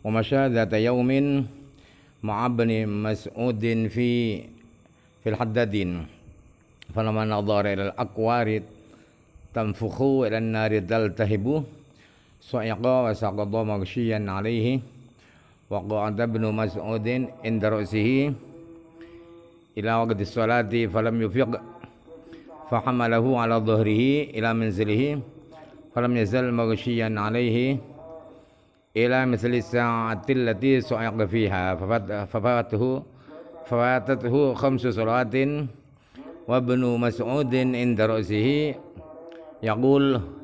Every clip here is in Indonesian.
ومشى ذات يوم مع ابن مسعود في الحدادين فلما نظر إلى الأكوار تنفخ إلى النار تلتهب صعق وسقط مغشيا عليه وقعد ابن مسعود عند رأسه إلى وقت الصلاة فلم يفق فحمله على ظهره إلى منزله فلم يزل مغشيا عليه إلى مثل الساعة التي صعق فيها ففاتته 5 صلوات وابن مسعود عند رأسه يقول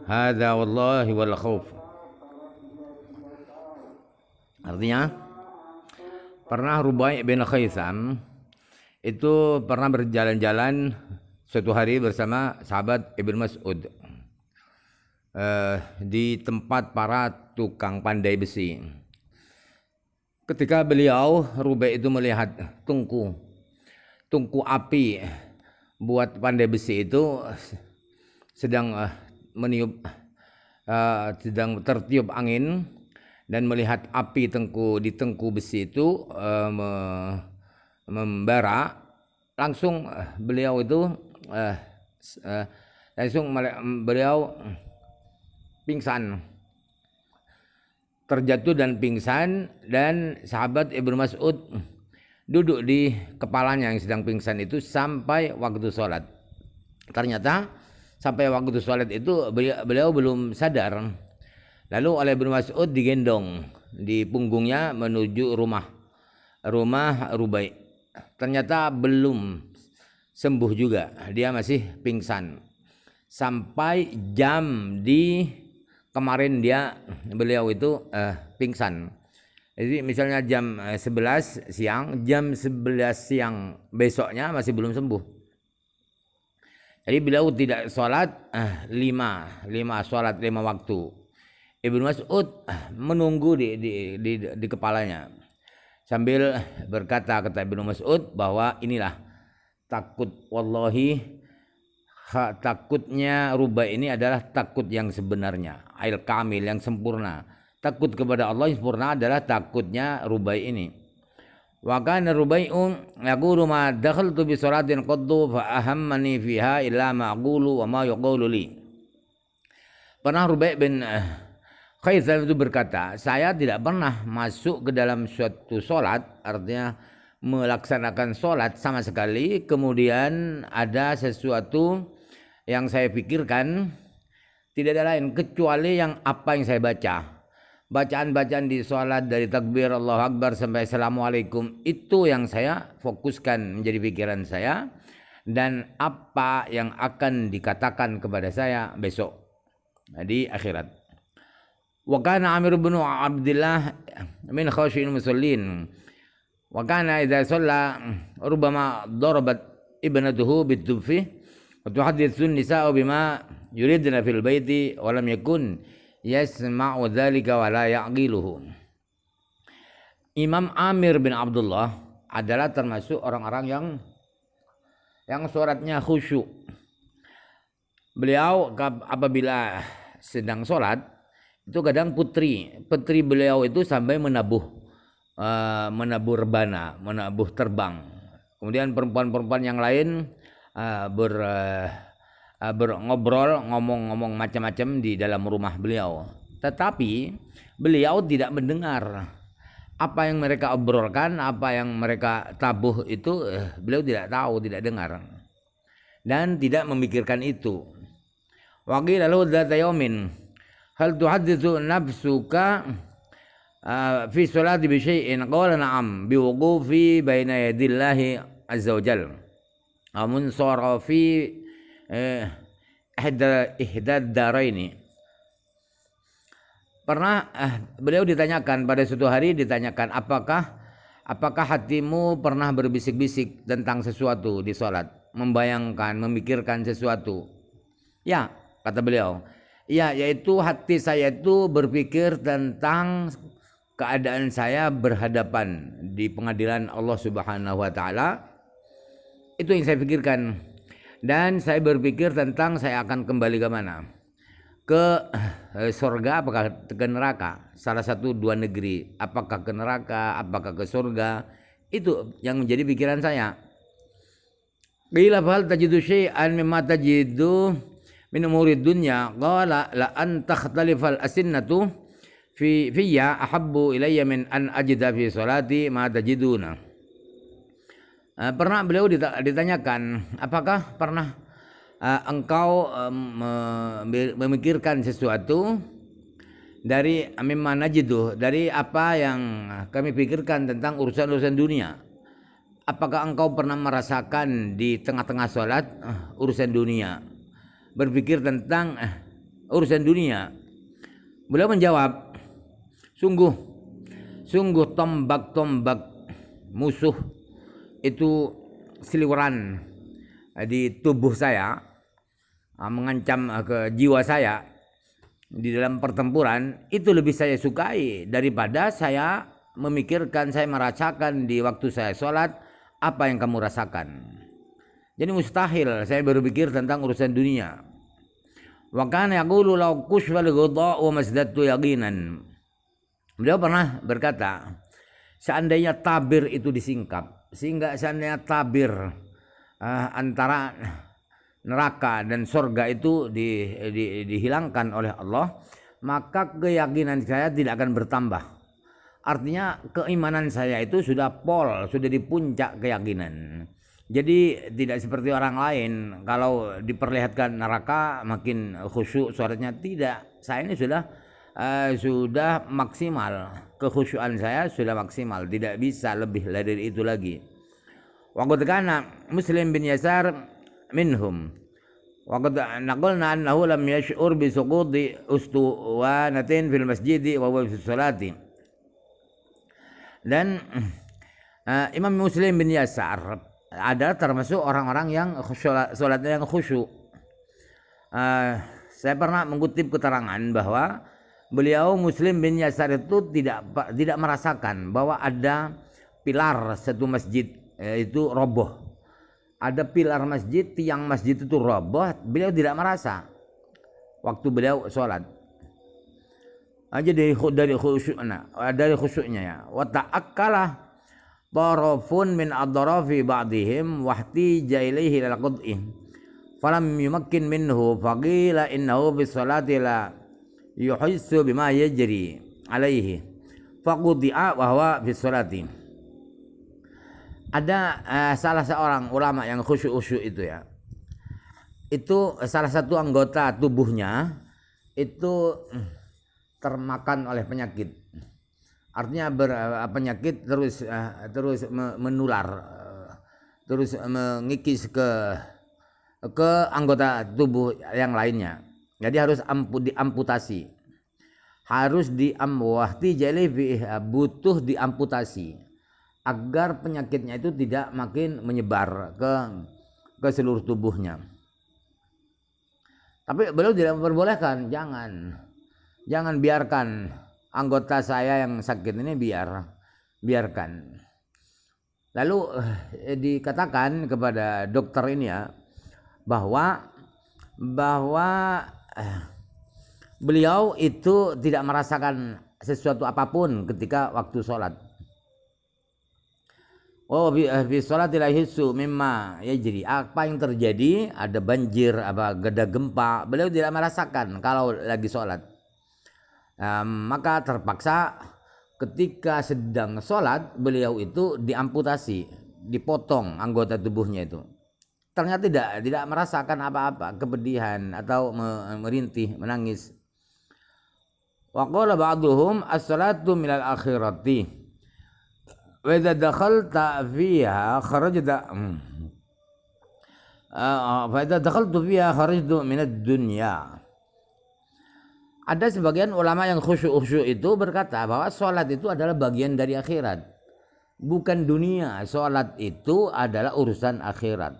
هذا والله والخوف. Artinya, pernah Rubai' bin Khaitham itu pernah berjalan-jalan suatu hari bersama sahabat Ibn Mas'ud di tempat para tukang pandai besi. Ketika beliau Rubai' itu melihat tungku api buat pandai besi itu sedang sedang tertiup angin dan melihat api di tengku besi itu membara, langsung beliau pingsan, terjatuh dan pingsan, dan sahabat Ibnu Mas'ud duduk di kepalanya yang sedang pingsan itu sampai waktu sholat. Ternyata sampai waktu sholat itu beliau belum sadar. Lalu oleh Ibnu Mas'ud digendong di punggungnya menuju rumah Rubai'. Ternyata belum sembuh juga, dia masih pingsan. Sampai jam kemarin beliau itu pingsan. Jadi misalnya jam 11 siang, jam 11 siang besoknya masih belum sembuh. Jadi beliau tidak sholat 5 waktu. Ibnu Mas'ud menunggu di kepalanya sambil berkata, kata Ibnu Mas'ud bahwa inilah takutnya Rubai' ini adalah takut yang sebenarnya, ail kamil, yang sempurna. Takut kepada Allah yang sempurna adalah takutnya Rubai' ini. Wa kana Rubai'un yaqulu ma dakhaltu bi salatin qaddu fa ahammani fiha illa ma aqulu wa ma yuqulu li. Pernah Rubai' bin Khaitham itu berkata, saya tidak pernah masuk ke dalam suatu sholat, artinya melaksanakan sholat sama sekali, kemudian ada sesuatu yang saya pikirkan, tidak ada lain kecuali apa yang saya baca. Bacaan-bacaan di sholat dari takbir Allahu Akbar sampai Assalamualaikum, itu yang saya fokuskan menjadi pikiran saya, dan apa yang akan dikatakan kepada saya besok di akhirat. Wa kana Amir bin Abdullah min khashi'il musallin wa kana idza shalla rubbama darabat ibnatuhu bid-dufi wa tuhaddithu an-nisa'u bima yuridna fil baiti wa lam yakun yasma'u dzalika wa la ya'qiluhu. Imam Amir bin Abdullah adalah termasuk orang-orang yang sholatnya khusyuk. Beliau apabila sedang sholat itu kadang putri beliau itu sampai menabuh rebana, menabuh terbang. Kemudian perempuan-perempuan yang lain ngobrol, ngomong macam-macam di dalam rumah beliau. Tetapi beliau tidak mendengar apa yang mereka obrolkan, apa yang mereka tabuh itu, beliau tidak tahu, tidak dengar, dan tidak memikirkan itu. Waqila lahu dzata yaumin hal tuhadditsu nafsuka fi sholati bi syai'in qala na'am bi wuqufi baina yadillahi azza wajal amun sarafi ihda daraini. Pernah beliau ditanyakan pada suatu hari, ditanyakan apakah hatimu pernah berbisik-bisik tentang sesuatu di sholat, membayangkan, memikirkan sesuatu? Ya, kata beliau. Ya, yaitu hati saya itu berpikir tentang keadaan saya berhadapan di pengadilan Allah Subhanahu wa taala. Itu yang saya pikirkan. Dan saya berpikir tentang saya akan kembali ke mana? ke surga apakah ke neraka, salah satu dua negeri, apakah ke neraka apakah ke surga, itu yang menjadi pikiran saya. Qila fal tajidu syai'an mimma tajidu min umurid dunya, qala la an takhtalifal asinnatu fiyya ahabbu ilayya min an ajida fi salati ma tajiduna. Pernah beliau ditanyakan, apakah pernah engkau memikirkan sesuatu dari mimma najidu, dari apa yang kami pikirkan tentang urusan-urusan dunia. Apakah engkau pernah merasakan di tengah-tengah sholat urusan dunia, berpikir tentang urusan dunia? Beliau menjawab, sungguh tombak-tombak musuh itu seliweran di tubuh saya, mengancam ke jiwa saya di dalam pertempuran, itu lebih saya sukai daripada saya memikirkan, saya merasakan di waktu saya sholat apa yang kamu rasakan. Jadi mustahil saya berpikir tentang urusan dunia. Wa kana yaqulu law kushfal ghidha wa masdadtu yaqinan. Beliau pernah berkata, seandainya tabir itu disingkap, sehingga seandainya tabir antara neraka dan surga itu dihilangkan oleh Allah, maka keyakinan saya tidak akan bertambah. Artinya keimanan saya itu sudah sudah di puncak keyakinan. Jadi tidak seperti orang lain, kalau diperlihatkan neraka makin khusyuk suaranya, tidak. Saya ini sudah maksimal, kekhusyuan saya sudah maksimal, tidak bisa lebih dari itu lagi. Wa qad kana Muslim bin Yasar minhum wa qad naqalna annahu lam yash'ur bi suqudi ustuwanatin fil masjidi wa huwa fi sholati. Dan Imam Muslim bin Yasar ada termasuk orang-orang yang sholatnya yang khusyuk. Saya pernah mengutip keterangan bahwa beliau Muslim bin Yasar itu tidak merasakan bahwa ada pilar satu masjid itu roboh. Ada pilar masjid, tiang masjid itu roboh, beliau tidak merasa waktu beliau sholat. Aja dari khusyuknya ya. Wa ta'akkala tarafun min adrafi ba'dihim wahti jailihi lal qud'ih falam yumakkin minhu faqila innahu bis salati la yuhissu bima yajri alaihi faqudi'a wa huwa bis salati. Ada salah seorang ulama yang khusyuk itu ya, itu salah satu anggota tubuhnya itu termakan oleh penyakit. Artinya penyakit terus menular, terus mengikis ke anggota tubuh yang lainnya. Jadi harus diamputasi. Harus diamwahti jalih butuh diamputasi agar penyakitnya itu tidak makin menyebar ke seluruh tubuhnya. Tapi beliau tidak memperbolehkan, jangan biarkan anggota saya yang sakit ini biarkan. Lalu dikatakan kepada dokter ini ya, bahwa beliau itu tidak merasakan sesuatu apapun ketika waktu sholat. Oh, fi sholati la yahissu mimma yajri. Apa yang terjadi, ada banjir, ada gempa, beliau tidak merasakan kalau lagi sholat. Maka terpaksa ketika sedang sholat beliau itu diamputasi, dipotong anggota tubuhnya itu. Ternyata tidak merasakan apa-apa, kepedihan atau merintih, menangis. Wa qala ba'duhum as-salatu minal akhirati wa idza dakhalta fiha kharajta fa idza dakhaltu fiha kharajtu minad dunya. Ada sebagian ulama yang khusyuk itu berkata bahwa sholat itu adalah bagian dari akhirat, bukan dunia. Sholat itu adalah urusan akhirat.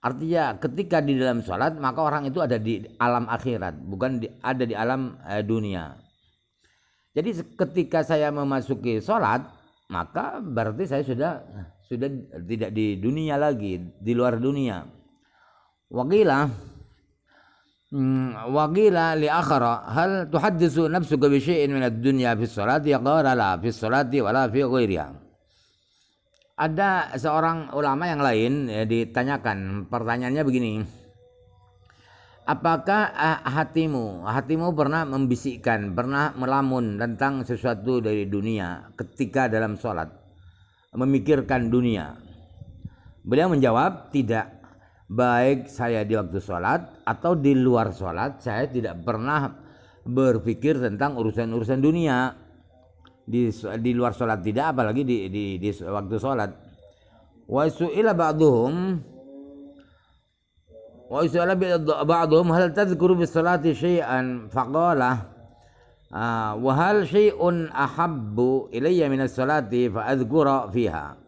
Artinya ketika di dalam sholat maka orang itu ada di alam akhirat, bukan ada di alam dunia. Jadi ketika saya memasuki sholat maka berarti saya sudah tidak di dunia lagi, di luar dunia. Waqilah Wa qila li akhara hal tuhaddisu nafsuka bi syai'in min ad-dunya fi sholati? Qala la fi sholati wala fi ghairiha. Ada seorang ulama yang lain ditanyakan, pertanyaannya begini, apakah hatimu pernah membisikkan, pernah melamun tentang sesuatu dari dunia ketika dalam sholat, memikirkan dunia? Beliau menjawab, tidak. Baik saya di waktu sholat atau di luar sholat, saya tidak pernah berpikir tentang urusan-urusan dunia. Di luar sholat tidak, apalagi di waktu sholat. Wa su'ila ba'duhum hal tadhkuru bis salati syai'an? Faqala wa hal syai'un ahabbu ilayya minas salati fa adhkura fiha.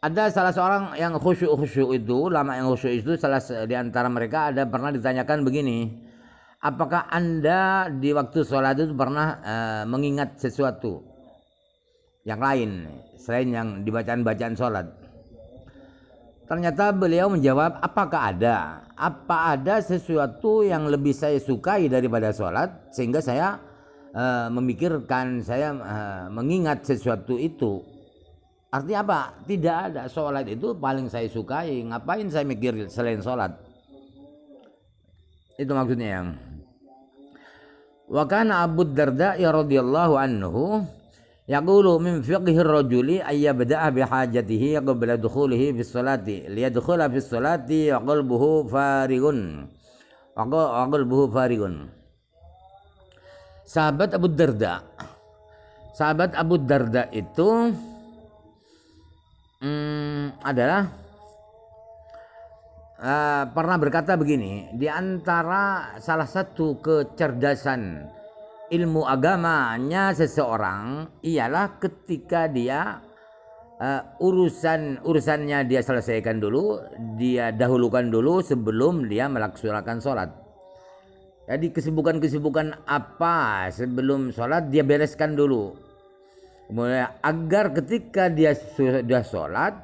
Ada salah seorang yang khusyuk itu, ulama yang khusyuk itu, salah di antara mereka ada pernah ditanyakan begini, apakah Anda di waktu sholat itu pernah mengingat sesuatu yang lain selain yang dibacaan-bacaan sholat? Ternyata beliau menjawab, apakah ada? Apa ada sesuatu yang lebih saya sukai daripada sholat sehingga saya memikirkan, saya mengingat sesuatu itu? Artinya apa? Tidak ada. Sholat itu paling saya sukai. Ngapain saya mikir selain sholat? Itu maksudnya yang. Wa kana Abu Darda radhiyallahu anhu yaqulu min fiqhir rajuli ay yabda'a bi hajatihi qabla dukhulihi fi sholati liyadkhula fi sholati wa qalbuhu farigun. Wa qalbuhu farigun. Sahabat Abu Darda itu adalah pernah berkata begini, di antara salah satu kecerdasan ilmu agamanya seseorang ialah ketika dia urusannya dia selesaikan dulu, dia dahulukan dulu sebelum dia melaksanakan sholat. Jadi kesibukan apa sebelum sholat dia bereskan dulu. Kemudian agar ketika dia sudah sholat,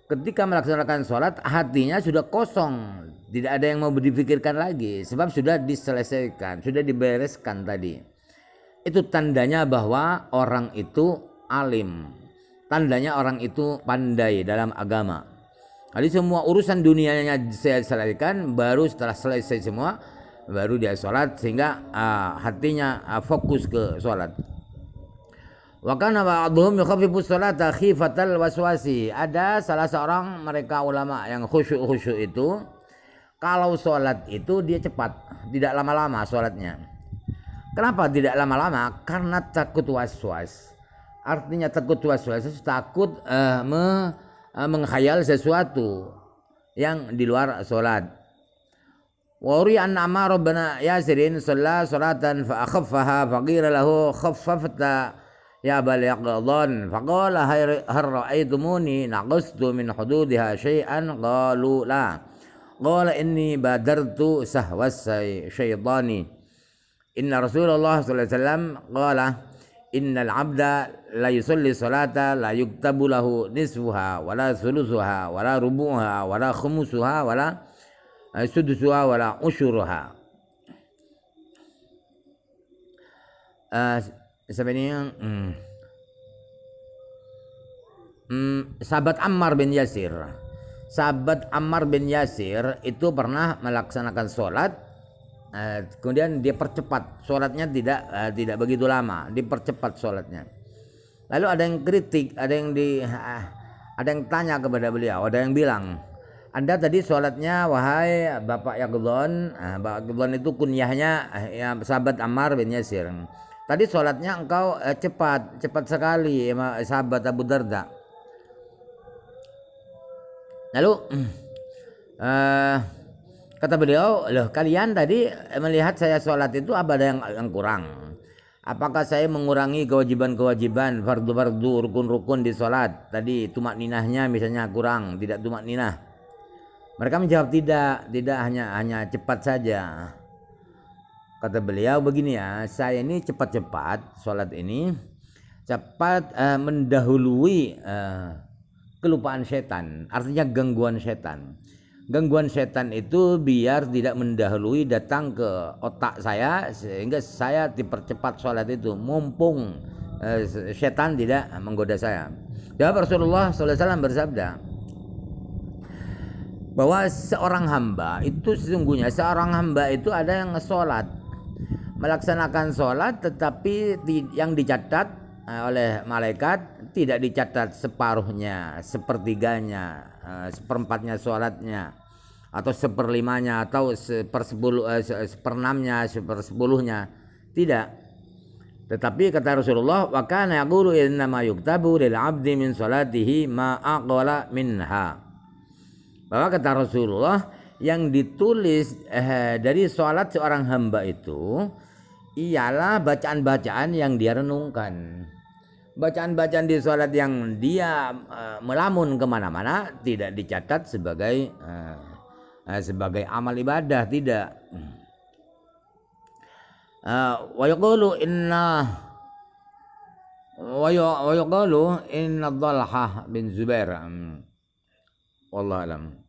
ketika melaksanakan sholat, hatinya sudah kosong, tidak ada yang mau dipikirkan lagi, sebab sudah diselesaikan, sudah dibereskan tadi. Itu tandanya bahwa orang itu alim, tandanya orang itu pandai dalam agama. Jadi semua urusan dunianya saya selesaikan, baru setelah selesai semua, baru dia sholat, sehingga hatinya fokus ke sholat. Wa kana ba'dhum yukhaffifu sholata khifatal waswasi. Ada salah seorang mereka ulama yang khusyuk itu, kalau sholat itu dia cepat, tidak lama-lama sholatnya. Kenapa tidak lama-lama? Karena takut waswas. Artinya takut waswas, takut menghayal sesuatu yang di luar sholat. Wa uriya anna Ammar bin Yasirin shalla salatan fa akhaffaha fa qila lahu khaffafta ya bal yaqdan faqala hal ra'aytumuni naqastu min hududiha syai'an qalu la qala inni badartu sahwas syaitani inna Rasulullah sallallahu alaihi wasallam qala innal 'abda la yusalli salata la yuktabu lahu nisfuha wala thuluthuha wala rubu'uha wala khumusuha wala sudusuha wala usyuruha. Sebenarnya sahabat Ammar bin Yasir itu pernah melaksanakan sholat, kemudian dia percepat sholatnya, tidak begitu lama, dipercepat sholatnya. Lalu ada yang kritik, ada yang tanya kepada beliau, ada yang bilang, Anda tadi sholatnya wahai Bapak Yaqdhan, Bapak Yaqdhan itu kunyahnya ya, sahabat Ammar bin Yasir. Tadi sholatnya engkau cepat sekali sahabat Abu Darda. Lalu kata beliau, loh kalian tadi melihat saya sholat itu apa ada yang kurang? Apakah saya mengurangi kewajiban-kewajiban, fardu-fardu, rukun-rukun di sholat? Tadi tumak ninahnya misalnya kurang, tidak tumak ninah. Mereka menjawab tidak, hanya cepat saja. Kata beliau begini ya, saya ini cepat-cepat sholat ini, cepat mendahului kelupaan setan, artinya gangguan setan. gangguan setan itu biar tidak mendahului datang ke otak saya sehingga saya dipercepat sholat itu mumpung setan tidak menggoda saya. Jawab Rasulullah SAW bersabda bahwa seorang hamba itu sesungguhnya seorang hamba itu ada yang sholat melaksanakan sholat tetapi yang dicatat oleh malaikat tidak dicatat separuhnya, sepertiganya, seperempatnya sholatnya, atau seperlimanya, atau seperenamnya, sepersepuluhnya, tidak. Tetapi kata Rasulullah, wa kana yaqulu innama yuktabu lil 'abdi min sholatihi ma aqwala minha. Bahwa kata Rasulullah yang ditulis dari sholat seorang hamba itu ialah bacaan-bacaan yang dia renungkan. Bacaan-bacaan di sholat yang dia melamun kemana-mana tidak dicatat sebagai amal ibadah, tidak. Wa yaqulu inna Dhalhah bin Zubair wallahu alam.